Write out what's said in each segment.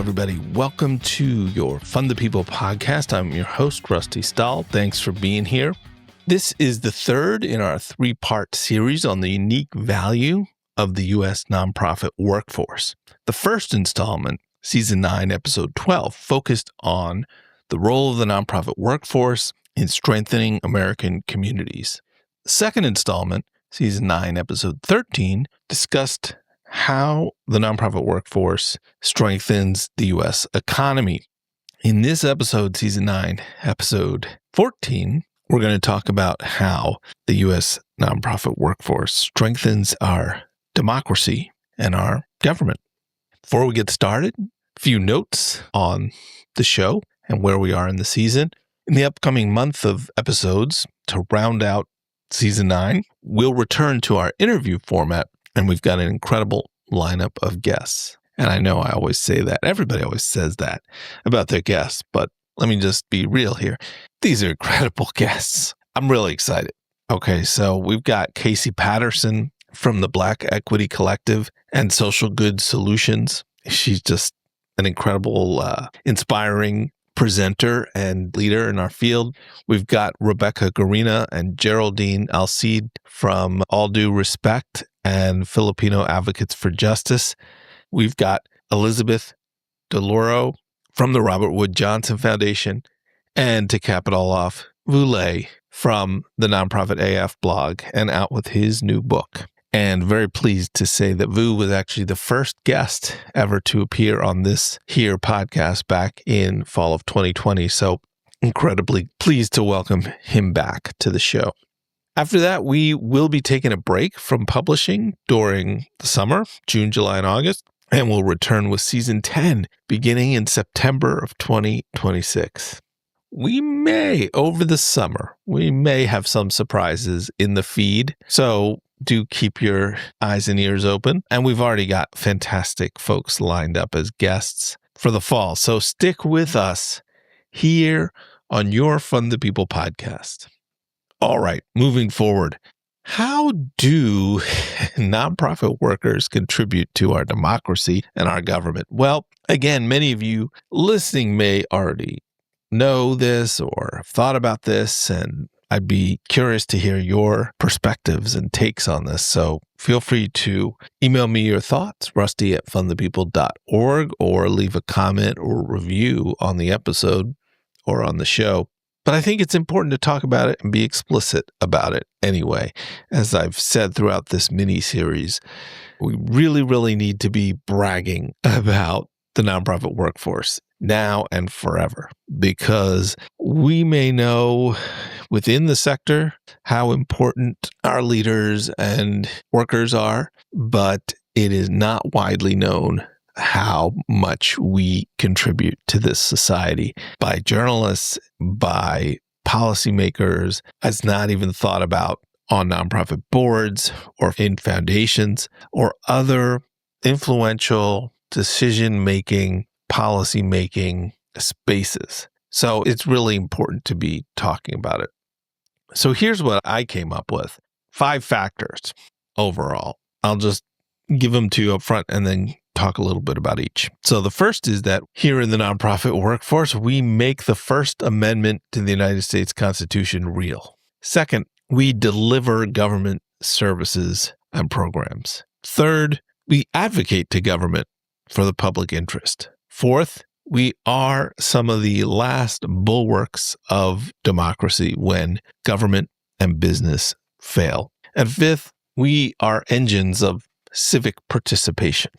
everybody. Welcome to your Fund the People podcast. I'm your host, Rusty Stahl. Thanks for being here. This is the third in our three-part series on the unique value of the U.S. nonprofit workforce. The first installment, Season 9, Episode 12, focused on the role of the nonprofit workforce in strengthening American communities. The second installment, Season 9, Episode 13, discussed how the nonprofit workforce strengthens the U.S. economy. In this episode, Season 9, Episode 14, we're going to talk about how the U.S. nonprofit workforce strengthens our democracy and our government. Before we get started, a few notes on the show and where we are in the season. In the upcoming month of episodes, to round out Season 9, we'll return to our interview format. And we've got an incredible lineup of guests. And I know I always say that. Everybody always says that about their guests. But let me just be real here. These are incredible guests. I'm really excited. Okay, so we've got Casey Patterson from the Black Equity Collective and Social Good Solutions. She's just an incredible, inspiring presenter and leader in our field. We've got Rebecca Garina and Geraldine Alcide from All Due Respect and Filipino Advocates for Justice. We've got Elizabeth DeLauro from the Robert Wood Johnson Foundation, and to cap it all off, Vu Le from the nonprofit AF blog and out with his new book. And very pleased to say that Vu was actually the first guest ever to appear on this here podcast back in fall of 2020. So incredibly pleased to welcome him back to the show. After that, we will be taking a break from publishing during the summer, June, July, and August, and we'll return with Season 10 beginning in September of 2026. We may, over the summer, have some surprises in the feed. So do keep your eyes and ears open. And we've already got fantastic folks lined up as guests for the fall. So stick with us here on your Fund the People podcast. All right, moving forward. How do nonprofit workers contribute to our democracy and our government? Well, again, many of you listening may already know this or have thought about this, and I'd be curious to hear your perspectives and takes on this. So feel free to email me your thoughts, rusty@fundthepeople.org, or leave a comment or review on the episode or on the show. But I think it's important to talk about it and be explicit about it anyway. As I've said throughout this mini-series, we really, really need to be bragging about the nonprofit workforce now and forever, because we may know within the sector how important our leaders and workers are, but it is not widely known how much we contribute to this society by journalists, by policymakers. It's not even thought about on nonprofit boards or in foundations or other influential decision-making, policy-making spaces. So it's really important to be talking about it. So here's what I came up with. 5 factors overall. I'll just give them to you up front and then talk a little bit about each. So the first is that here in the nonprofit workforce, we make the First Amendment to the United States Constitution real. Second, we deliver government services and programs. Third, we advocate to government for the public interest. Fourth, we are some of the last bulwarks of democracy when government and business fail. And fifth, we are engines of civic participation.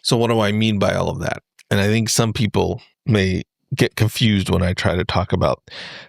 So what do I mean by all of that? And I think some people may get confused when I try to talk about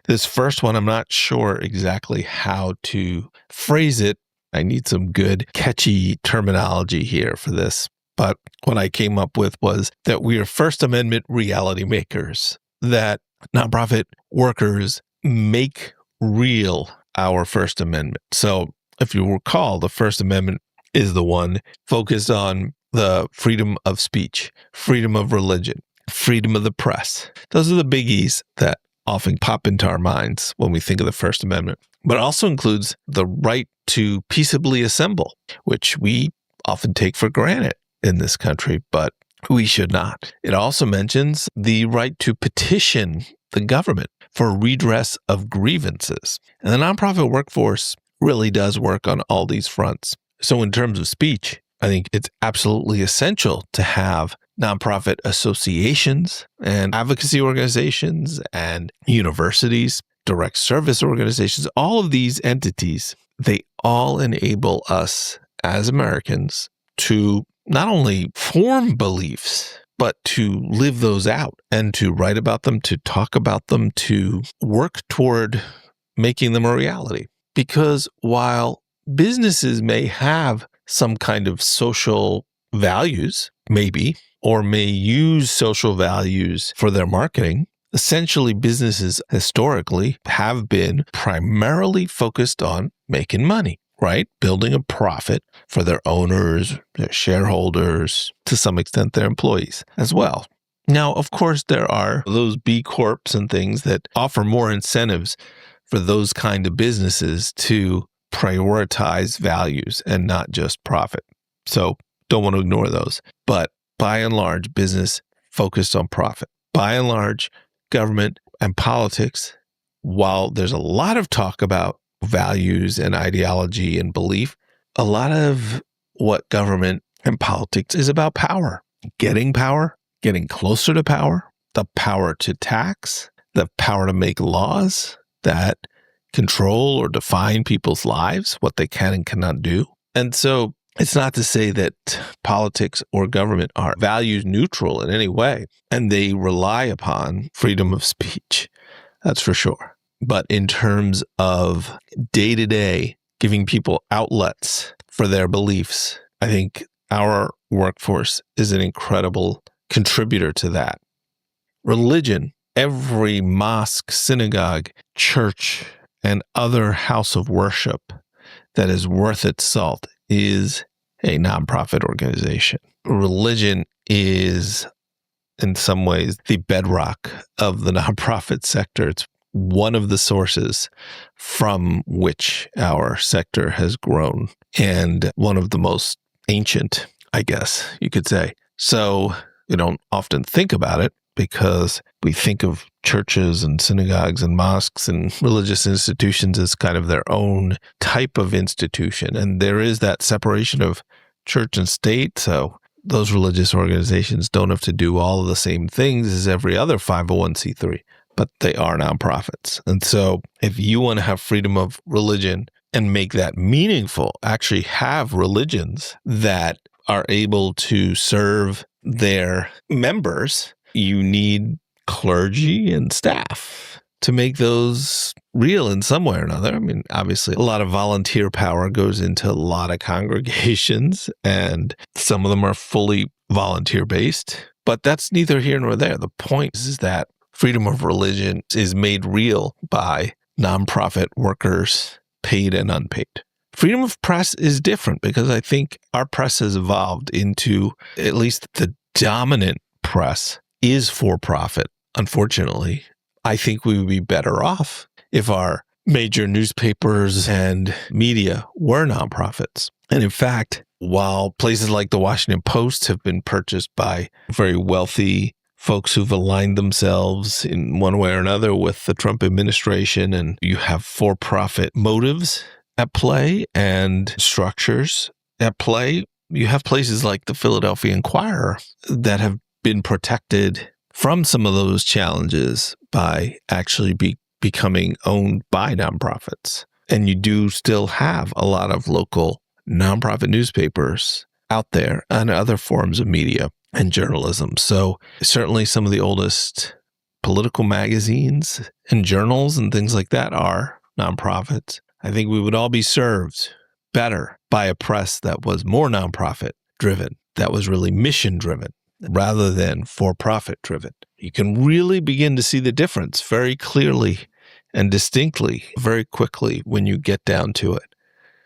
this first one. I'm not sure exactly how to phrase it. I need some good, catchy terminology here for this. But what I came up with was that we are First Amendment reality makers, that nonprofit workers make real our First Amendment. So if you recall, the First Amendment is the one focused on the freedom of speech, freedom of religion, freedom of the press. Those are the biggies that often pop into our minds when we think of the First Amendment. But it also includes the right to peaceably assemble, which we often take for granted in this country, but We should not. It also mentions the right to petition the government for redress of grievances. And the nonprofit workforce really does work on all these fronts. So in terms of speech, I think it's absolutely essential to have nonprofit associations and advocacy organizations and universities, direct service organizations, all of these entities, they all enable us as Americans to not only form beliefs, but to live those out and to write about them, to talk about them, to work toward making them a reality. Because while businesses may have some kind of social values, maybe, or may use social values for their marketing, essentially businesses historically have been primarily focused on making money, right? Building a profit for their owners, their shareholders, to some extent their employees as well. Now, of course, there are those B Corps and things that offer more incentives for those kind of businesses to prioritize values and not just profit. So don't want to ignore those. But by and large, business focused on profit. By and large, government and politics, while there's a lot of talk about values and ideology and belief, a lot of what government and politics is about power, getting closer to power, the power to tax, the power to make laws that control or define people's lives, what they can and cannot do. And so it's not to say that politics or government are values neutral in any way, and they rely upon freedom of speech. That's for sure. But in terms of day-to-day giving people outlets for their beliefs, I think our workforce is an incredible contributor to that. Religion, every mosque, synagogue, church, and other house of worship that is worth its salt is a nonprofit organization. Religion is, in some ways, the bedrock of the nonprofit sector. It's one of the sources from which our sector has grown, and one of the most ancient, I guess you could say. So we don't often think about it because we think of churches and synagogues and mosques and religious institutions as kind of their own type of institution. And there is that separation of church and state. So those religious organizations don't have to do all of the same things as every other 501c3, but they are nonprofits. And so if you want to have freedom of religion and make that meaningful, actually have religions that are able to serve their members, you need clergy and staff to make those real in some way or another. I mean, obviously, a lot of volunteer power goes into a lot of congregations, and some of them are fully volunteer-based, but that's neither here nor there. The point is that freedom of religion is made real by nonprofit workers, paid and unpaid. Freedom of press is different because I think our press has evolved into, at least the dominant press is for profit. Unfortunately, I think we would be better off if our major newspapers and media were nonprofits. And in fact, while places like the Washington Post have been purchased by very wealthy folks who've aligned themselves in one way or another with the Trump administration, and you have for-profit motives at play and structures at play, you have places like the Philadelphia Inquirer that have been protected from some of those challenges by actually becoming owned by nonprofits. And you do still have a lot of local nonprofit newspapers out there and other forms of media and journalism. So certainly some of the oldest political magazines and journals and things like that are nonprofits. I think we would all be served better by a press that was more nonprofit driven, that was really mission driven, rather than for-profit driven. You can really begin to see the difference very clearly and distinctly, very quickly when you get down to it.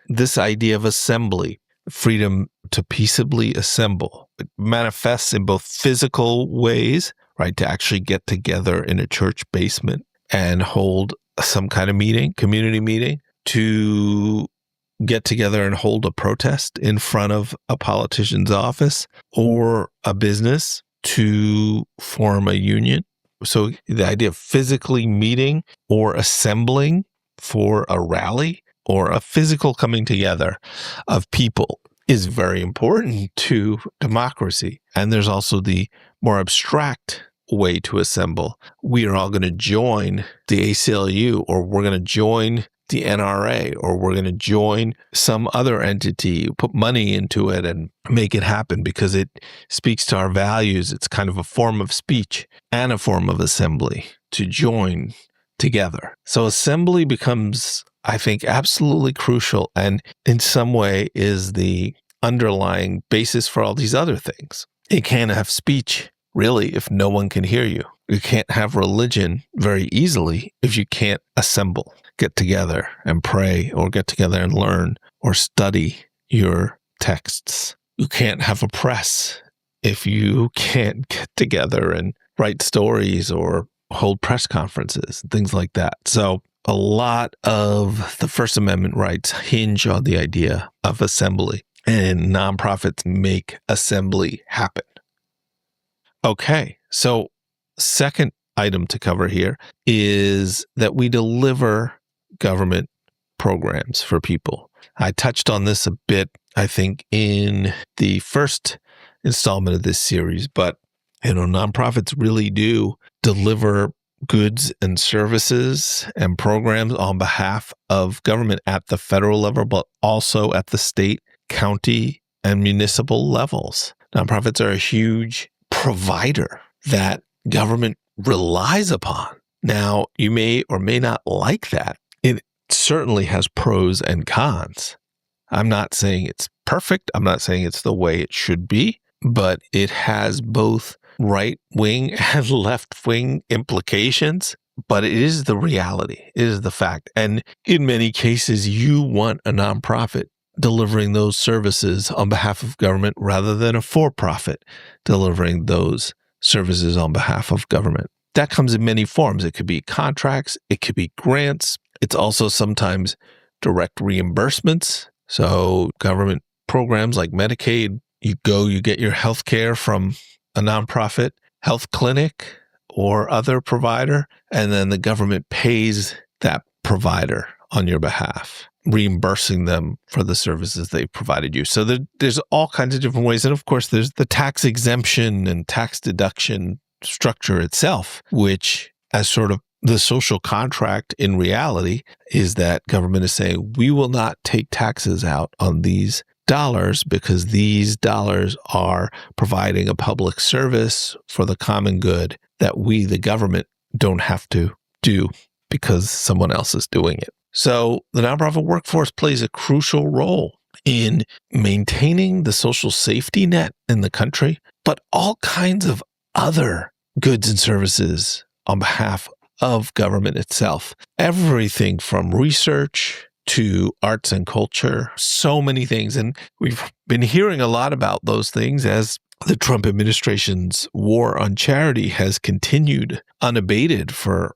This idea of assembly, freedom to peaceably assemble, it manifests in both physical ways, right, to actually get together in a church basement and hold some kind of meeting, community meeting, to get together and hold a protest in front of a politician's office or a business to form a union. So the idea of physically meeting or assembling for a rally or a physical coming together of people is very important to democracy. And there's also the more abstract way to assemble. We are all going to join the ACLU, or we're going to join the NRA, or we're going to join some other entity, put money into it and make it happen because it speaks to our values. It's kind of a form of speech and a form of assembly to join together. So assembly becomes, I think, absolutely crucial, and in some way is the underlying basis for all these other things. You can't have speech, really, if no one can hear you. You can't have religion very easily if you can't assemble, get together and pray, or get together and learn or study your texts. You can't have a press if you can't get together and write stories or hold press conferences, things like that. So a lot of the First Amendment rights hinge on the idea of assembly, and nonprofits make assembly happen. Okay, so second item to cover here is that we deliver government programs for people. I touched on this a bit, I think, in the first installment of this series, but nonprofits really do deliver goods and services and programs on behalf of government at the federal level, but also at the state, county, and municipal levels. Nonprofits are a huge provider that government relies upon. Now, you may or may not like that. It certainly has pros and cons. I'm not saying it's perfect. I'm not saying it's the way it should be, but it has both right-wing and left-wing implications. But it is the reality. It is the fact. And in many cases, you want a nonprofit delivering those services on behalf of government rather than a for-profit delivering those services on behalf of government. That comes in many forms. It could be contracts. It could be grants. It's also sometimes direct reimbursements. So government programs like Medicaid, you get your health care from a nonprofit health clinic or other provider, and then the government pays that provider on your behalf, reimbursing them for the services they provided you. So there's all kinds of different ways. And of course, there's the tax exemption and tax deduction structure itself, which as sort of the social contract in reality is that government is saying, we will not take taxes out on these dollars because these dollars are providing a public service for the common good that we, the government, don't have to do because someone else is doing it. So the nonprofit workforce plays a crucial role in maintaining the social safety net in the country, but all kinds of other goods and services on behalf of government itself. Everything from research to arts and culture, so many things. And we've been hearing a lot about those things as the Trump administration's war on charity has continued unabated for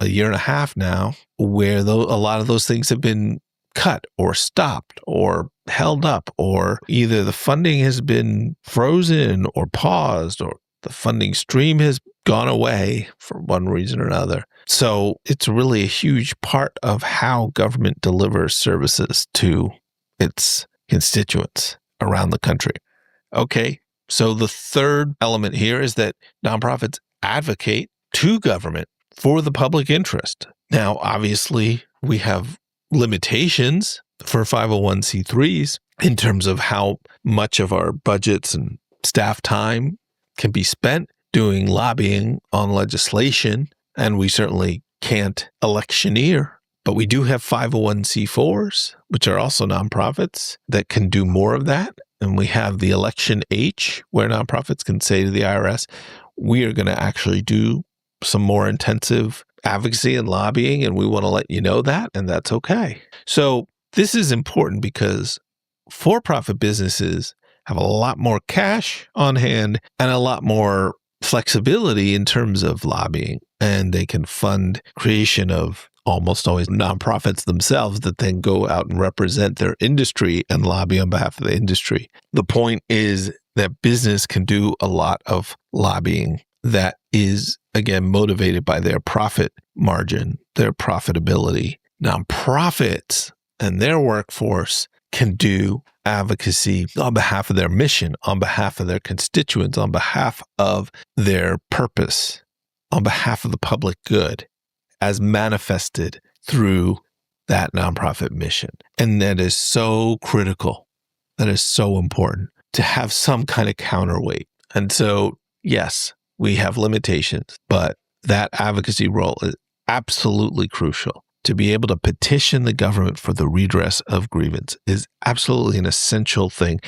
a year and a half now, where a lot of those things have been cut or stopped or held up, or either the funding has been frozen or paused, or the funding stream has gone away for one reason or another. So it's really a huge part of how government delivers services to its constituents around the country. Okay, so the third element here is that nonprofits advocate to government for the public interest. Now, obviously, we have limitations for 501c3s in terms of how much of our budgets and staff time can be spent doing lobbying on legislation, and we certainly can't electioneer. But we do have 501c4s, which are also nonprofits that can do more of that. And we have the Election H, where nonprofits can say to the IRS, we are going to actually do some more intensive advocacy and lobbying, and we want to let you know that, and that's okay. So this is important because for-profit businesses have a lot more cash on hand and a lot more flexibility in terms of lobbying, and they can fund creation of almost always nonprofits themselves that then go out and represent their industry and lobby on behalf of the industry. The point is that business can do a lot of lobbying that is, again, motivated by their profit margin, their profitability. Nonprofits and their workforce can do advocacy on behalf of their mission, on behalf of their constituents, on behalf of their purpose, on behalf of the public good, as manifested through that nonprofit mission. And that is so critical. That is so important to have some kind of counterweight. And so, yes, we have limitations, but that advocacy role is absolutely crucial. To be able to petition the government for the redress of grievance is absolutely an essential thing.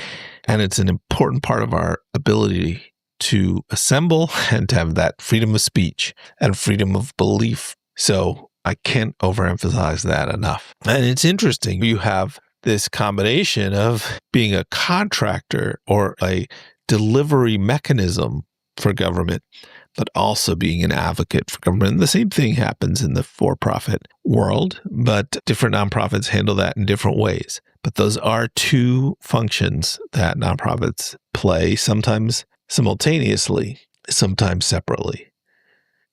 And it's an important part of our ability to assemble and to have that freedom of speech and freedom of belief. So I can't overemphasize that enough. And it's interesting. You have this combination of being a contractor or a delivery mechanism for government, but also being an advocate for government. And the same thing happens in the for-profit world, but different nonprofits handle that in different ways. But those are two functions that nonprofits play, sometimes simultaneously, sometimes separately.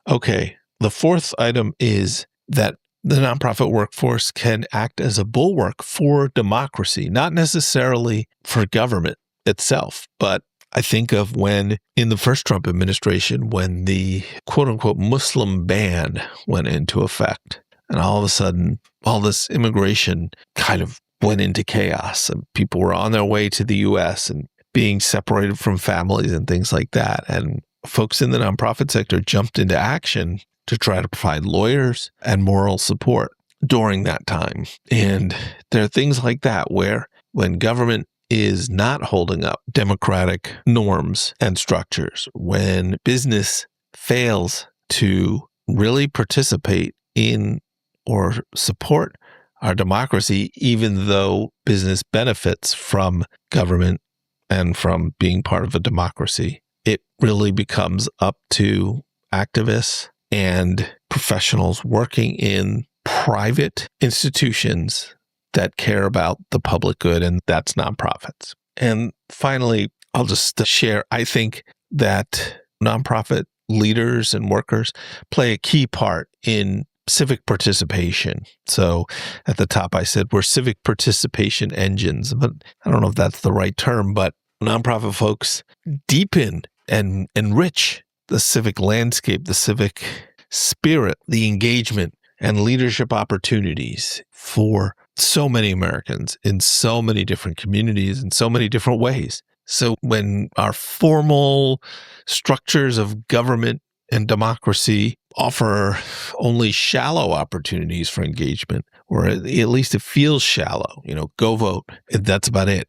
Okay, the fourth item is that the nonprofit workforce can act as a bulwark for democracy, not necessarily for government itself, but I think of when in the first Trump administration, when the quote unquote Muslim ban went into effect, and all of a sudden, all this immigration kind of went into chaos and people were on their way to the US and being separated from families and things like that. And folks in the nonprofit sector jumped into action to try to provide lawyers and moral support during that time. And there are things like that where when government is not holding up democratic norms and structures, when business fails to really participate in or support our democracy, even though business benefits from government and from being part of a democracy, it really becomes up to activists and professionals working in private institutions that care about the public good, and that's nonprofits. And finally, I'll just share, I think that nonprofit leaders and workers play a key part in civic participation. So at the top, I said we're civic participation engines, but I don't know if that's the right term, but nonprofit folks deepen and enrich the civic landscape, the civic spirit, the engagement and leadership opportunities for so many Americans in so many different communities in so many different ways. So when our formal structures of government and democracy offer only shallow opportunities for engagement, or at least it feels shallow, go vote, that's about it.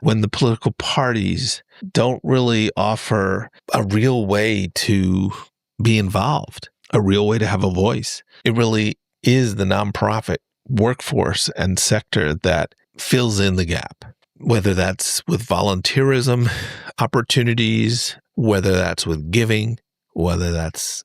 When the political parties don't really offer a real way to be involved, a real way to have a voice, it really is the nonprofit workforce and sector that fills in the gap, whether that's with volunteerism opportunities, whether that's with giving, whether that's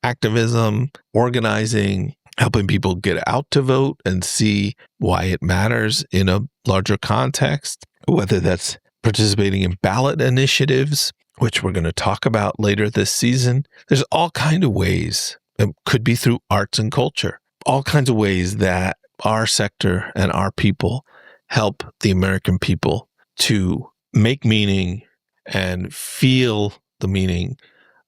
activism, organizing, helping people get out to vote and see why it matters in a larger context, whether that's participating in ballot initiatives, which we're going to talk about later this season. There's all kinds of ways. It could be through arts and culture, all kinds of ways that our sector and our people help the American people to make meaning and feel the meaning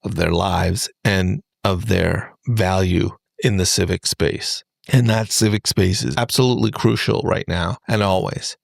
of their lives and of their value in the civic space. And that civic space is absolutely crucial right now and always.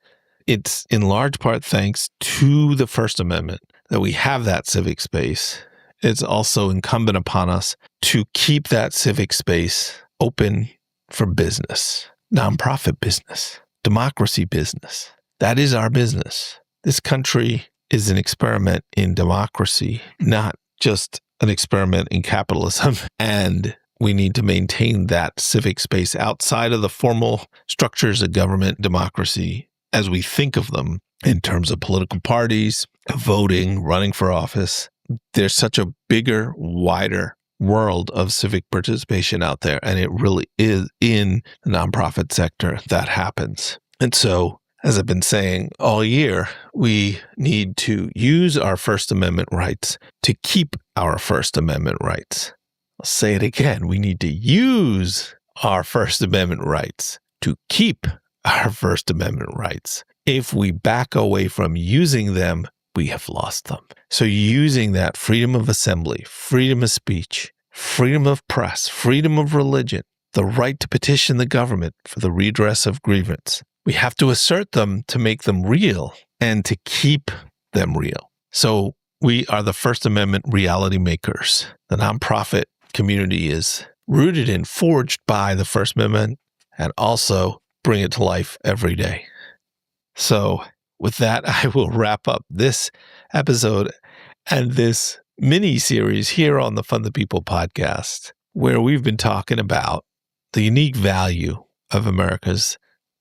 It's in large part thanks to the First Amendment that we have that civic space. It's also incumbent upon us to keep that civic space open for business, nonprofit business, democracy business. That is our business. This country is an experiment in democracy, not just an experiment in capitalism. And we need to maintain that civic space outside of the formal structures of government democracy as we think of them in terms of political parties, voting, running for office. There's such a bigger, wider world of civic participation out there. And it really is in the nonprofit sector that happens. And so, as I've been saying all year, we need to use our First Amendment rights to keep our First Amendment rights. I'll say it again. We need to use our First Amendment rights to keep our First Amendment rights. If we back away from using them, we have lost them. So using that freedom of assembly, freedom of speech, freedom of press, freedom of religion, the right to petition the government for the redress of grievance, we have to assert them to make them real and to keep them real. So we are the First Amendment reality makers. The nonprofit community is rooted and forged by the First Amendment and also bring it to life every day. So with that, I will wrap up this episode and this mini series here on the Fund the People podcast, where we've been talking about the unique value of America's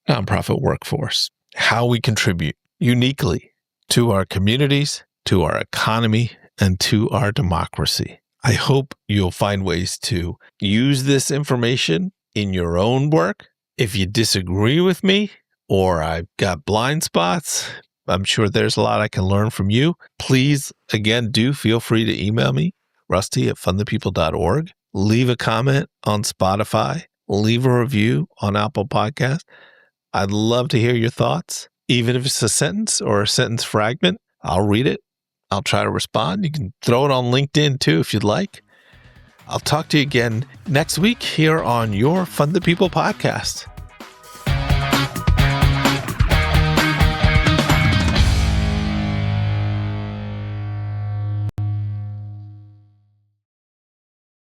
nonprofit workforce, how we contribute uniquely to our communities, to our economy, and to our democracy. I hope you'll find ways to use this information in your own work. If you disagree with me or I've got blind spots, I'm sure there's a lot I can learn from you. Please, again, do feel free to email me, rusty@fundthepeople.org. Leave a comment on Spotify. Leave a review on Apple Podcasts. I'd love to hear your thoughts. Even if it's a sentence or a sentence fragment, I'll read it. I'll try to respond. You can throw it on LinkedIn too if you'd like. I'll talk to you again next week here on your Fund the People podcast.